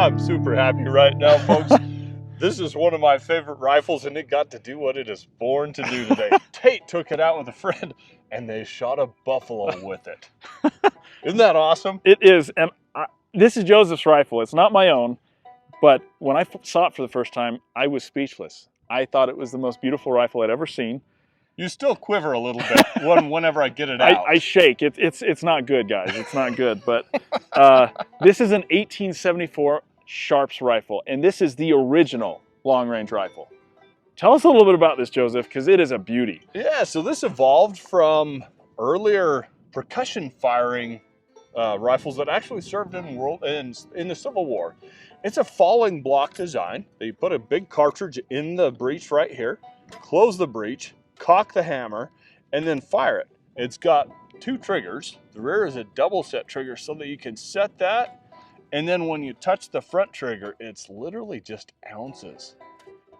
I'm super happy right now, folks. This is one of my favorite rifles, and it got to do what it is born to do today. Tate took it out with a friend, and they shot a buffalo with it. Isn't that awesome? It is, and this is Joseph's rifle. It's not my own, but when I saw it for the first time, I was speechless. I thought it was the most beautiful rifle I'd ever seen. You still quiver a little bit whenever I get it out. I shake. It's not good, guys. It's not good. But this is an 1874 Sharps rifle, and this is the original long-range rifle. Tell us a little bit about this, Joseph, because it is a beauty. Yeah, so this evolved from earlier percussion firing rifles that actually served in the Civil War. It's a falling block design. They put a big cartridge in the breech right here, close the breech, cock the hammer, and then fire it. It's got two triggers. The rear is a double set trigger so that you can set that, and then when you touch the front trigger, it's literally just ounces.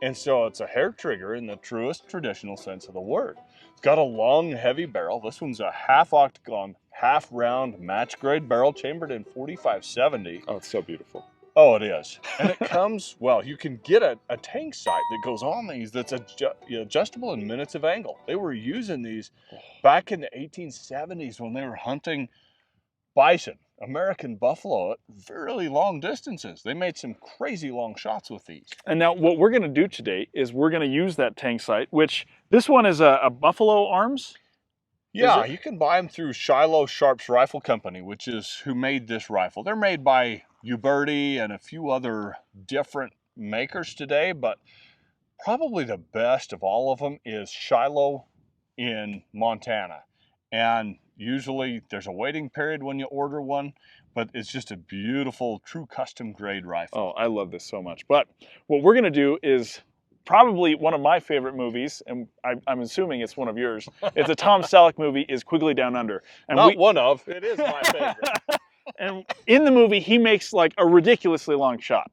And so it's a hair trigger in the truest traditional sense of the word. It's got a long, heavy barrel. This one's a half octagon, half round, match grade barrel chambered in 4570. Oh, it's so beautiful. Oh, it is. And it comes, well, you can get a tank sight that goes on these that's adjustable in minutes of angle. They were using these back in the 1870s when they were hunting bison, American buffalo, at very long distances. They made some crazy long shots with these. And now what we're going to do today is we're going to use that tank sight, which this one is a Buffalo Arms. Yeah, you can buy them through Shiloh Sharps Rifle Company, which is who made this rifle. They're made by Uberti and a few other different makers today, but probably the best of all of them is Shiloh in Montana. And usually there's a waiting period when you order one, but it's just a beautiful, true custom grade rifle. Oh, I love this so much. But what we're going to do is probably one of my favorite movies, and I'm assuming it's one of yours. It's a Tom Selleck movie, is Quigley Down Under. And it is my favorite. And in the movie, he makes like a ridiculously long shot.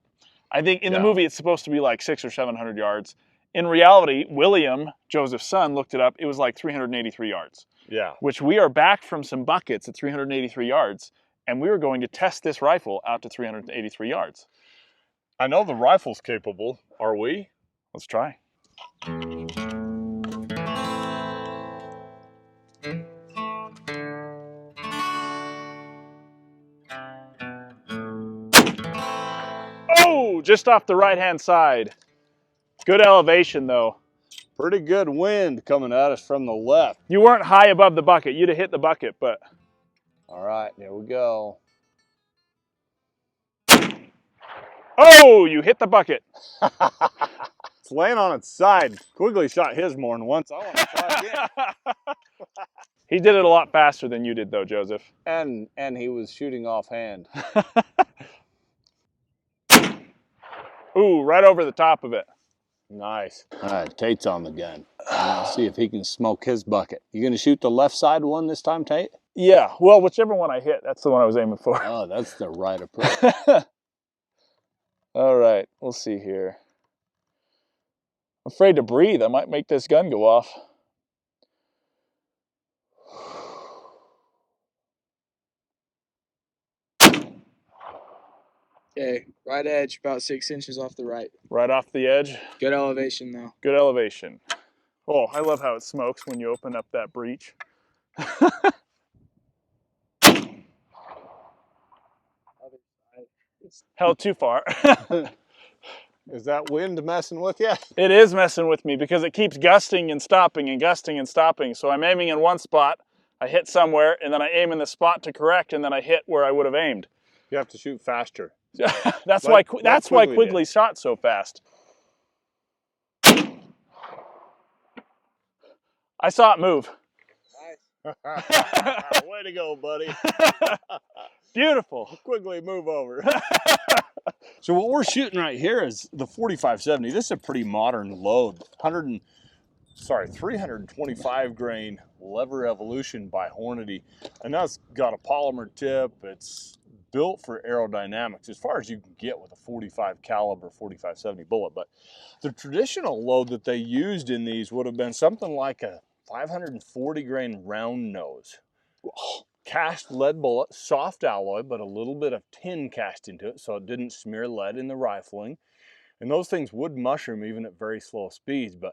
I think in the movie, it's supposed to be like 600 or 700 yards. In reality, William, Joseph's son, looked it up. It was like 383 yards. Yeah. Which we are back from some buckets at 383 yards, and we were going to test this rifle out to 383 yards. I know the rifle's capable. Are we? Let's try. Oh, just off the right-hand side. Good elevation, though. Pretty good wind coming at us from the left. You weren't high above the bucket. You'd have hit the bucket, but... All right, there we go. Oh, you hit the bucket. It's laying on its side. Quigley shot his more than once. I want to try again. He did it a lot faster than you did, though, Joseph. And he was shooting offhand. Ooh, right over the top of it. Nice. All right, Tate's on the gun. Let's see if he can smoke his bucket. You going to shoot the left side one this time, Tate? Yeah, well, whichever one I hit, that's the one I was aiming for. Oh, that's the right approach. All right, we'll see here. I'm afraid to breathe. I might make this gun go off. Okay, right edge, about 6 inches off the right. Right off the edge. Good elevation, though. Good elevation. Oh, I love how it smokes when you open up that breech. Held too far. Is that wind messing with you? It is messing with me because it keeps gusting and stopping and gusting and stopping. So I'm aiming in one spot, I hit somewhere, and then I aim in the spot to correct, and then I hit where I would have aimed. You have to shoot faster. That's why Quigley shot so fast. I saw it move. Nice. Way to go, buddy. Beautiful. Quigley, move over. So what we're shooting right here is the 4570. This is a pretty modern load. 325 grain lever evolution by Hornady. And that's got a polymer tip. It's built for aerodynamics as far as you can get with a 45 caliber 4570 bullet. But the traditional load that they used in these would have been something like a 540 grain round nose. cast lead bullet, soft alloy, but a little bit of tin cast into it so it didn't smear lead in the rifling. And those things would mushroom even at very slow speeds. But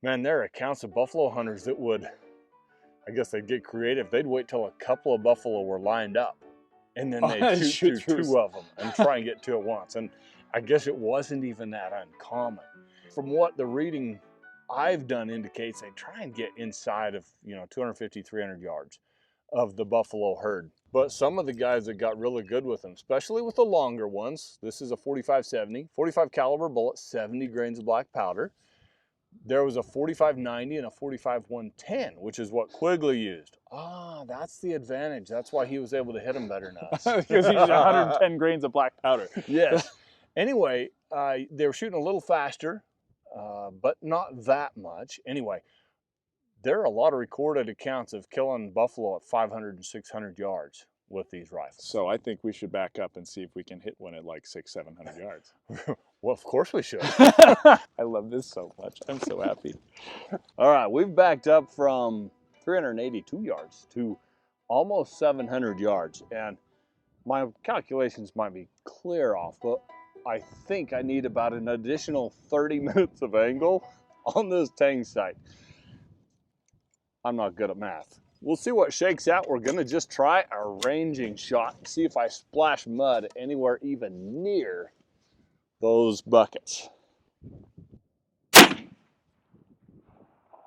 man, there are accounts of buffalo hunters that would, I guess they'd get creative. They'd wait till a couple of buffalo were lined up and then they'd shoot through two of them and try and get two at once. And I guess it wasn't even that uncommon. From what the reading I've done indicates, they try and get inside of, 250, 300 yards of the buffalo herd. But some of the guys that got really good with them, especially with the longer ones, this is a 45-70, 45 caliber bullet, 70 grains of black powder. There was a 45-90 and a 45-110, which is what Quigley used. Ah, that's the advantage. That's why he was able to hit them better than us. Because he used 110 grains of black powder. Yes. Anyway, they were shooting a little faster, but not that much. Anyway, there are a lot of recorded accounts of killing buffalo at 500 and 600 yards with these rifles. So I think we should back up and see if we can hit one at like 600-700 yards. Well, of course we should. I love this so much. I'm so happy. All right, we've backed up from 382 yards to almost 700 yards. And my calculations might be clear off, but I think I need about an additional 30 minutes of angle on this tang sight. I'm not good at math. We'll see what shakes out. We're gonna just try a ranging shot and see if I splash mud anywhere even near those buckets.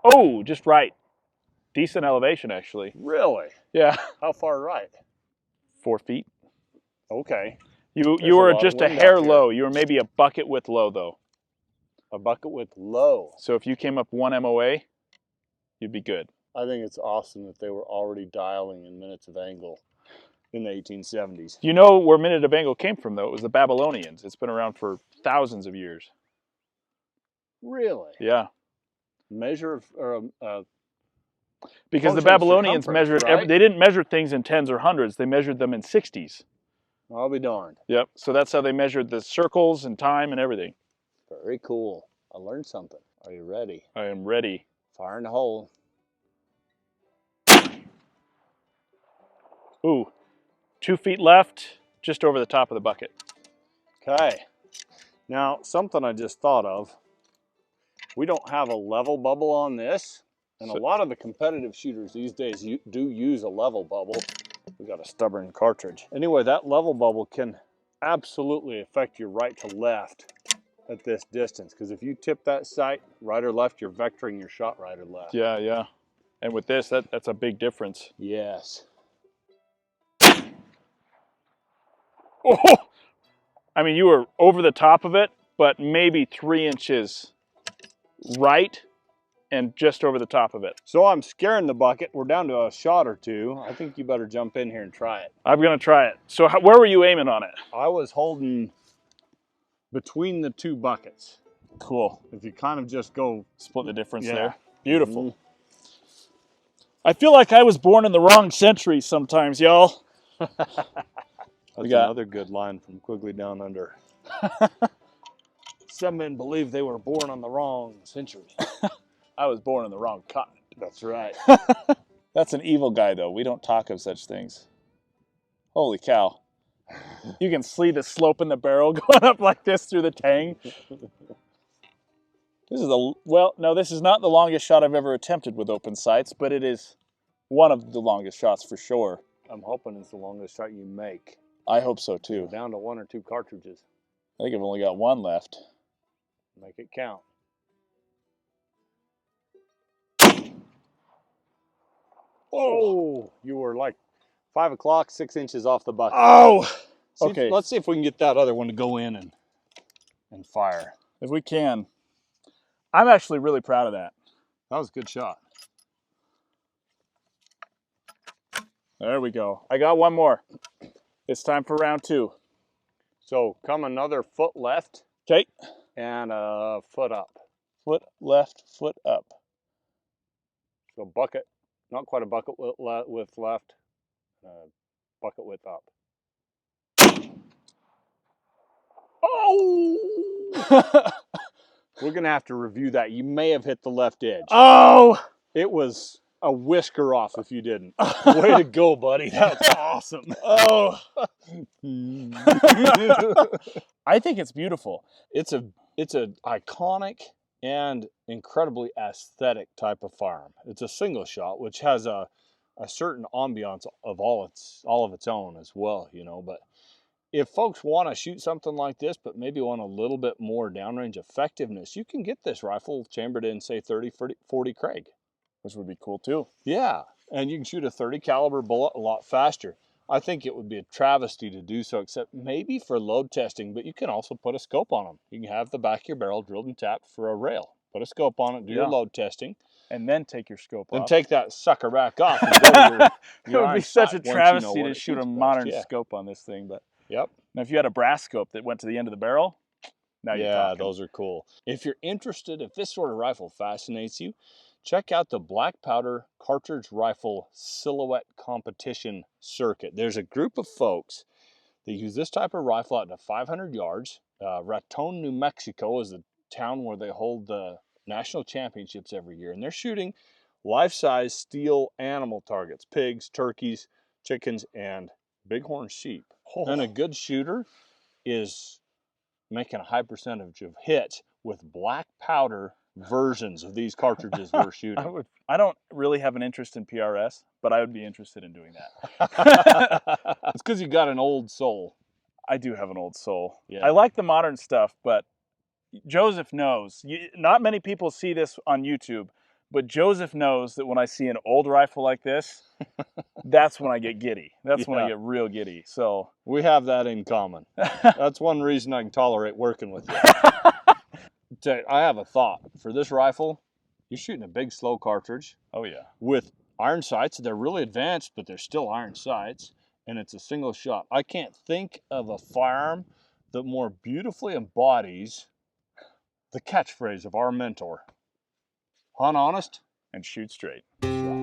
Oh, just right. Decent elevation, actually. Really? Yeah. How far right? 4 feet. Okay. You were just a hair low. You were maybe a bucket width low, though. A bucket width low. So if you came up 1 MOA, you'd be good. I think it's awesome that they were already dialing in minutes of angle in the 1870s. You know where minute of angle came from, though? It was the Babylonians. It's been around for thousands of years. Really? Yeah. Measure of because the function of Babylonians circumference, measured, right? they didn't measure things in tens or hundreds. They measured them in 60s. I'll be darned. Yep. So that's how they measured the circles and time and everything. Very cool. I learned something. Are you ready? I am ready. Fire in the hole. Ooh, 2 feet left, just over the top of the bucket. Okay. Now, something I just thought of. We don't have a level bubble on this, and a lot of the competitive shooters these days do use a level bubble. We got a stubborn cartridge. Anyway, that level bubble can absolutely affect your right to left at this distance, because if you tip that sight right or left, you're vectoring your shot right or left. Yeah, yeah. And with this, that's a big difference. Yes. Oh! I mean, you were over the top of it, but maybe 3 inches right and just over the top of it. So I'm scaring the bucket. We're down to a shot or two. I think you better jump in here and try it. I'm going to try it. So where were you aiming on it? I was holding between the two buckets. Cool. If you kind of just go... Split the difference Yeah. there. Beautiful. I feel like I was born in the wrong century sometimes, y'all. That's another good line from Quigley Down Under. Some men believe they were born on the wrong century. I was born in the wrong continent. That's right. That's an evil guy, though. We don't talk of such things. Holy cow. You can see the slope in the barrel going up like this through the tang. This is this is not the longest shot I've ever attempted with open sights, but it is one of the longest shots for sure. I'm hoping it's the longest shot you make. I hope so, too. Down to 1 or 2 cartridges. I think I've only got 1 left. Make it count. Oh, you were like 5 o'clock, 6 inches off the bucket. Oh! Okay. Let's see if we can get that other one to go in and fire. If we can. I'm actually really proud of that. That was a good shot. There we go. I got 1 more. It's time for round 2. So come another foot left. Okay. And a foot up. Foot left, foot up. So bucket, not quite a bucket width left, bucket width up. Oh! We're going to have to review that. You may have hit the left edge. Oh! It was a whisker off if you didn't. Way to go, buddy. That's awesome. Oh, I think it's beautiful. It's a iconic and incredibly aesthetic type of firearm. It's a single shot, which has a certain ambiance of all of its own as well, you know. But if folks want to shoot something like this, but maybe want a little bit more downrange effectiveness, you can get this rifle chambered in, say, 30-40 Craig. Which would be cool too. Yeah, and you can shoot a 30 caliber bullet a lot faster. I think it would be a travesty to do so, except maybe for load testing, but you can also put a scope on them. You can have the back of your barrel drilled and tapped for a rail. Put a scope on it, do your load testing. And then take your scope off. Then take that sucker back off and go to your It would be such a travesty to shoot a modern scope on this thing. But yep. Now, if you had a brass scope that went to the end of the barrel, now you're talking. Yeah, those are cool. If you're interested, if this sort of rifle fascinates you, check out the Black Powder Cartridge Rifle Silhouette Competition Circuit. There's a group of folks that use this type of rifle out to 500 yards. Raton, New Mexico is the town where they hold the national championships every year. And they're shooting life-size steel animal targets, pigs, turkeys, chickens, and bighorn sheep. Oh. And a good shooter is making a high percentage of hits with black powder versions of these cartridges we're shooting. I don't really have an interest in PRS, but I would be interested in doing that. It's because you got an old soul. I do have an old soul. Yeah. I like the modern stuff, but Joseph knows. Not many people see this on YouTube, but Joseph knows that when I see an old rifle like this, that's when I get giddy. That's when I get real giddy. So we have that in common. That's one reason I can tolerate working with you. I have a thought. For this rifle, you're shooting a big, slow cartridge. Oh, yeah. With iron sights. They're really advanced, but they're still iron sights. And it's a single shot. I can't think of a firearm that more beautifully embodies the catchphrase of our mentor. Hunt honest and shoot straight. Shot.